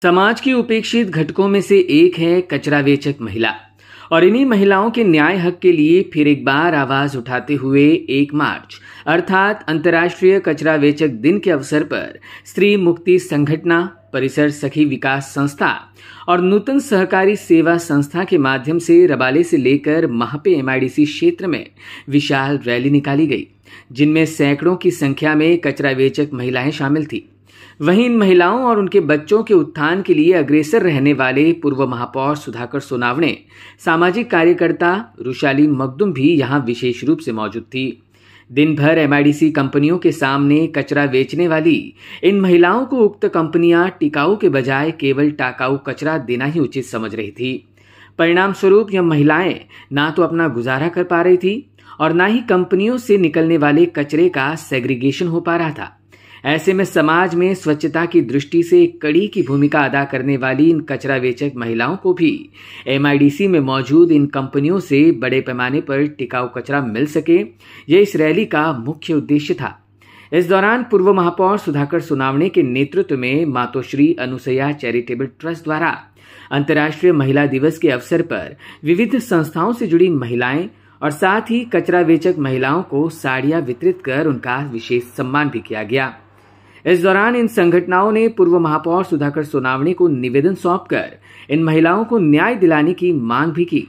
समाज की उपेक्षित घटकों में से एक है कचरा वेचक महिला। और इन्हीं महिलाओं के न्याय हक के लिए फिर एक बार आवाज उठाते हुए 1 मार्च अर्थात अंतर्राष्ट्रीय कचरा वेचक दिन के अवसर पर स्त्री मुक्ति संगठना, परिसर सखी विकास संस्था और नूतन सहकारी सेवा संस्था के माध्यम से रबाले से लेकर महपे एमआईडीसी क्षेत्र में विशाल रैली निकाली गई, जिनमें सैकड़ों की संख्या में कचरा वेचक महिलाएं शामिल थी। वहीं इन महिलाओं और उनके बच्चों के उत्थान के लिए अग्रसर रहने वाले पूर्व महापौर सुधाकर सोनावणे, सामाजिक कार्यकर्ता रुशाली मखदूम भी यहां विशेष रूप से मौजूद थी। दिन भर एमआईडीसी कंपनियों के सामने कचरा बेचने वाली इन महिलाओं को उक्त कंपनियां टिकाऊ के बजाय केवल टाकाऊ कचरा देना ही उचित समझ रही थी। परिणाम स्वरूप यह महिलाएं ना तो अपना गुजारा कर पा रही थी और ना ही कंपनियों से निकलने वाले कचरे का सेग्रीगेशन हो पा रहा था। ऐसे में समाज में स्वच्छता की दृष्टि से एक कड़ी की भूमिका अदा करने वाली इन कचरा वेचक महिलाओं को भी एमआईडीसी में मौजूद इन कंपनियों से बड़े पैमाने पर टिकाऊ कचरा मिल सके, यह इस रैली का मुख्य उद्देश्य था। इस दौरान पूर्व महापौर सुधाकर सोनावणे के नेतृत्व में मातोश्री अनुसैया चैरिटेबल ट्रस्ट द्वारा अंतर्राष्ट्रीय महिला दिवस के अवसर पर विविध संस्थाओं से जुड़ी महिलाएं और साथ ही कचरा वेचक महिलाओं को साड़ियां वितरित कर उनका विशेष सम्मान भी किया गया। इस दौरान इन संगठनाओं ने पूर्व महापौर सुधाकर सोनावणे को निवेदन सौंपकर इन महिलाओं को न्याय दिलाने की मांग भी की,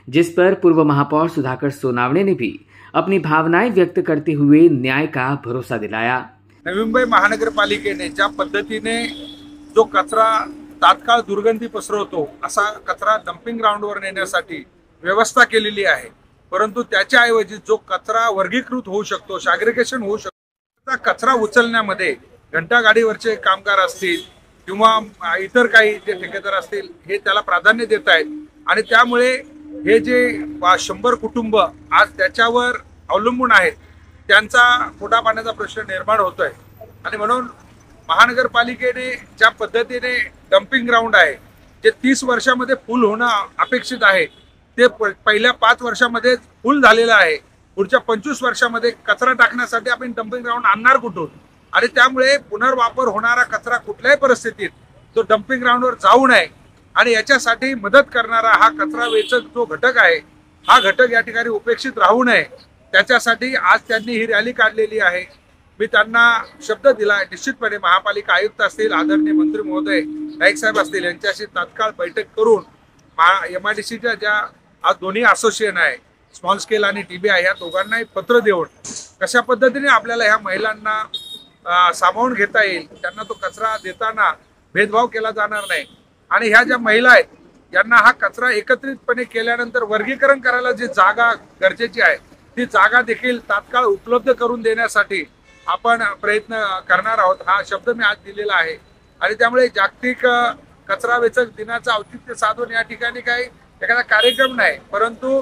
जिस पर पूर्व महापौर सुधाकर सोनावणे ने भी अपनी भावनाएं व्यक्त करते हुए न्याय का भरोसा दिलाया। नवी मुंबई महानगरपालिकेने ज्या पद्धतीने जो कचरा तात्काळ दुर्गंधी पसरवतो असा कचरा डंपिंग ग्राउंडवर नेण्यासाठी व्यवस्था केलेली आहे, परंतु त्याच्याऐवजी जो कचरा वर्गीकृत होऊ शकतो, सॅग्रिगेशन होऊ शकतो, कचरा उचलण्यामध्ये घंटा गाडीवरचे कामगार असतील किंवा इतर काही जे ठेकेदार असतील हे त्याला प्राधान्य देत आहेत आणि त्यामुळे हे जे 100 कुटुंब आज त्याच्यावर अवलंबून आहेत त्यांचा पोटा पाण्याचा प्रश्न निर्माण होतोय। आणि म्हणून महानगरपालिकेने ज्या पद्धतीने डंपिंग ग्राउंड आहे जे 30 वर्षामध्ये फुल होणं अपेक्षित आहे ते पहिल्या 5 वर्षामध्ये फुल झालेलं आहे। पुढच्या 25 वर्षामध्ये कचरा टाकण्यासाठी आपण डंपिंग ग्राउंड आणणार कुठून? आणि त्यामुळे पुनर्वापर होणारा कचरा कुठल्याही परिस्थितीत तो डंपिंग ग्राउंडवर जाऊ नये आणि याच्यासाठी मदत करणारा हा कचरा वेचक जो घटक आहे हा घटक या ठिकाणी उपेक्षित राहू नये, त्याच्यासाठी आज त्यांनी ही रॅली काढलेली आहे। मी त्यांना शब्द दिला, निश्चितपणे महापालिका आयुक्त असतील, आदरणीय मंत्री महोदय नाईक साहेब असतील यांच्याशी तात्काळ बैठक करून एमआयडीसीच्या ज्या आज दोन्ही असोसिएशन आहे स्मॉल स्केल आणि टीबीआय या दोघांनाही पत्र देऊन कशा पद्धतीने आपल्याला ह्या महिलांना सामावून घेता येईल, त्यांना तो कचरा देताना भेदभाव केला जाणार नाही आणि ह्या ज्या महिला आहेत यांना हा कचरा एकत्रितपणे केल्यानंतर वर्गीकरण करायला जी जागा गरजेची आहे ती जागा देखील तात्काळ उपलब्ध करून देण्यासाठी आपण प्रयत्न करणार आहोत, हा शब्द मी आज दिलेला आहे। आणि त्यामुळे जागतिक कचरा वेचक दिनाचं औचित्य साधून या ठिकाणी काही एखादा कार्यक्रम नाही, परंतु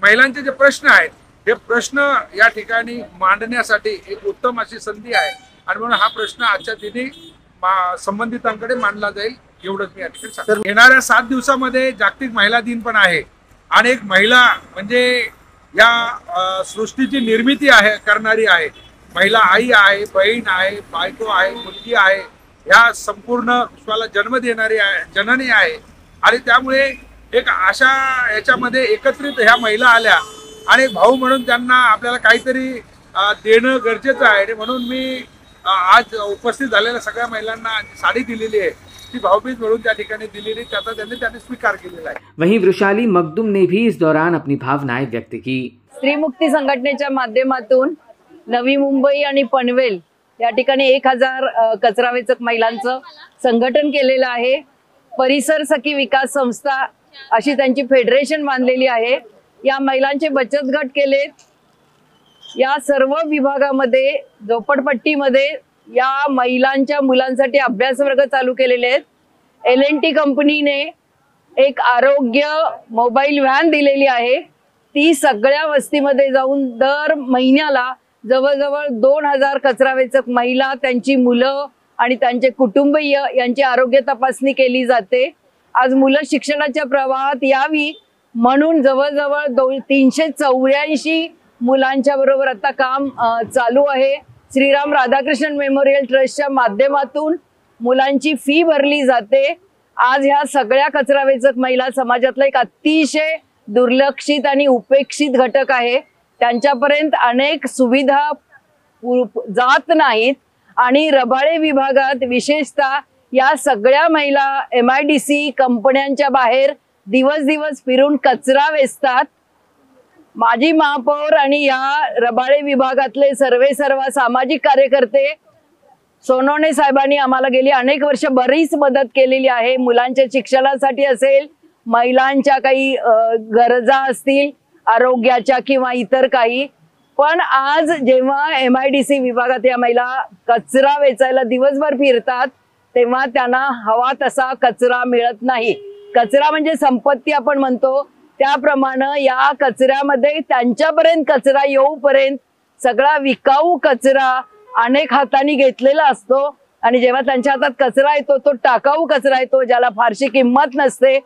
महिलांचे जे प्रश्न आहेत हे प्रश्न या ठिकाणी मांडण्यासाठी एक उत्तम अशी संधी आहे आणि म्हणून हा प्रश्न आजच्या दिनी संबंधितांकडे मांडला जाईल, एवढंच मी या ठिकाणी सांगतो। येणाऱ्या 7 दिवसामध्ये जागतिक महिला दिन पण आहे आणि एक महिला म्हणजे या सृष्टीची निर्मिती आहे करणारी आहे। महिला आई आहे, बहीण आहे, बायको आहे, मुलगी आहे, ह्या संपूर्ण विश्वाला जन्म देणारी आहे, जननी आहे आणि त्यामुळे एक अशा याच्यामध्ये एकत्रित ह्या महिला आल्या आणि एक भाऊ म्हणून त्यांना आपल्याला काहीतरी देणं गरजेचं आहे। म्हणून मी आज उपस्थित झालेल्या सगळ्या महिलांना साडी दिलेली आहे, ती भाऊबीज म्हणून त्या ठिकाणी दिलेली, त्याचा त्यांनी स्वीकार केलेला आहे। वहीं रुशाली मखदूम ने भी इस दौरान अपनी भावनाएं व्यक्त की। स्त्री मुक्ती संघटनेच्या माध्यमातून नवी मुंबई आणि पनवेल या ठिकाणी 1000 कचरा वेचक महिलांचं संघटन केलेलं आहे। परिसर सखी विकास संस्था अशी त्यांची फेडरेशन बांधलेली आहे। या महिलांचे बचत गट केलेत। या सर्व विभागामध्ये झोपडपट्टीमध्ये या महिलांच्या मुलांसाठी अभ्यास वर्ग चालू केलेले आहेत। L&T कंपनीने एक आरोग्य मोबाईल व्हॅन दिलेली आहे, ती सगळ्या वस्तीमध्ये जाऊन दर महिन्याला जवळजवळ 2000 कचरा वेचक महिला, त्यांची मुलं आणि त्यांचे कुटुंबीय यांची आरोग्य तपासणी केली जाते। आज मुलं शिक्षणाच्या प्रवाहात यावी म्हणून जवळजवळ 384 मुलांच्या बरोबर आता काम चालू आहे। श्रीराम राधाकृष्णन मेमोरियल ट्रस्टच्या माध्यमातून मुलांची फी भरली जाते आज ह्या सगळ्या कचरा वेचक महिला समाजातला एक अतिशय दुर्लक्षित आणि उपेक्षित घटक आहे. त्यांच्यापर्यंत अनेक सुविधा जात नाहीत आणि रबाळे विभागात विशेषतः या सगळ्या महिला MIDC कंपन्यांच्या बाहेर दिवस दिवस फिरून कचरा वेचतात. माजी महापौर आणि या रबाळे विभागातले सर्व सामाजिक कार्यकर्ते सोनवणे साहेबांनी आम्हाला गेली अनेक वर्ष बरीच मदत केलेली आहे. मुलांच्या शिक्षणासाठी असेल, महिलांच्या काही गरजा असतील आरोग्याच्या किंवा इतर काही. पण आज जेव्हा MIDC विभागात या महिला कचरा वेचायला दिवसभर फिरतात तेव्हा त्यांना हवा तसा कचरा मिळत नाही. कचरा म्हणजे संपत्ती आपण म्हणतो, त्याप्रमाणे या कचऱ्यामध्ये त्यांच्यापर्यंत कचरा येऊपर्यंत सगळा विकाऊ कचरा अनेक हातांनी घेतलेला असतो आणि जेव्हा त्यांच्या हातात कचरा येतो तो टाकाऊ कचरा येतो, ज्याला फारशी किंमत नसते.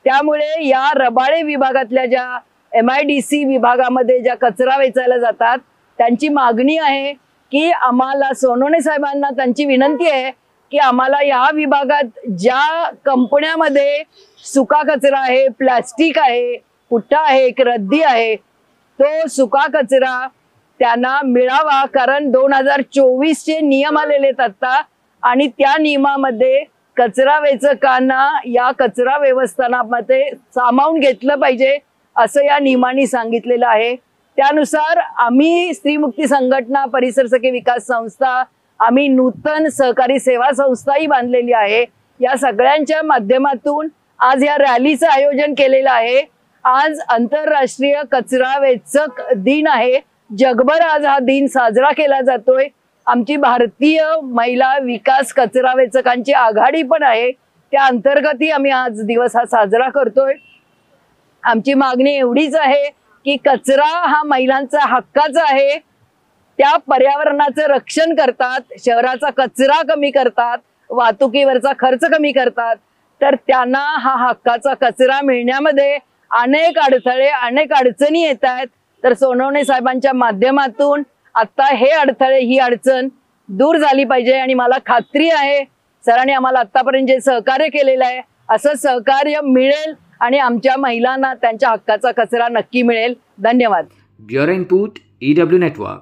त्यामुळे या रबाळे विभागातल्या ज्या MIDC विभागामध्ये ज्या कचरा वेचायला जातात त्यांची मागणी आहे की आम्हाला, सोनवणे साहेबांना त्यांची विनंती आहे की आम्हाला या विभागात ज्या कंपन्यामध्ये सुका कचरा आहे, प्लास्टिक आहे, पुट्टा आहे, रद्दी आहे, तो सुका कचरा त्यांना मिळावा. कारण 2024चे नियम आलेले आहेत आता आणि त्या नियमामध्ये कचरा वेचकांना या कचरा व्यवस्थापनामध्ये सामावून घेतलं पाहिजे असं या नियमांनी सांगितलेलं आहे. त्यानुसार आम्ही स्त्रीमुक्ती संघटना, परिसर सखी विकास संस्था, आम्ही नूतन सहकारी सेवा संस्थाही बांधलेली आहे. या सगळ्यांच्या माध्यमातून आज या रॅलीचं आयोजन केलेलं आहे. आज आंतरराष्ट्रीय कचरा वेचक दिन आहे. जगभर आज हा दिन साजरा केला जातोय. आमची भारतीय महिला विकास कचरा वेचकांची आघाडी पण आहे, त्या अंतर्गतही आम्ही आज दिवस हा साजरा करतोय. आमची मागणी एवढीच आहे की कचरा हा महिलांचा हक्काचा आहे. त्या पर्यावरणाचं रक्षण करतात, शहराचा कचरा कमी करतात, वाहतुकीवरचा खर्च कमी करतात. तर त्यांना हा हक्काचा कचरा मिळण्यामध्ये अनेक अडथळे, अनेक अडचणी येत आहेत. तर सोनवणे साहेबांच्या माध्यमातून आता हे अडथळे, ही अडचण दूर झाली पाहिजे आणि मला खात्री आहे सरांनी आम्हाला आतापर्यंत जे सहकार्य केलेलं आहे असं सहकार्य मिळेल आणि आमच्या महिलांना त्यांच्या हक्काचा कचरा नक्की मिळेल. धन्यवाद. Bureau input EW network.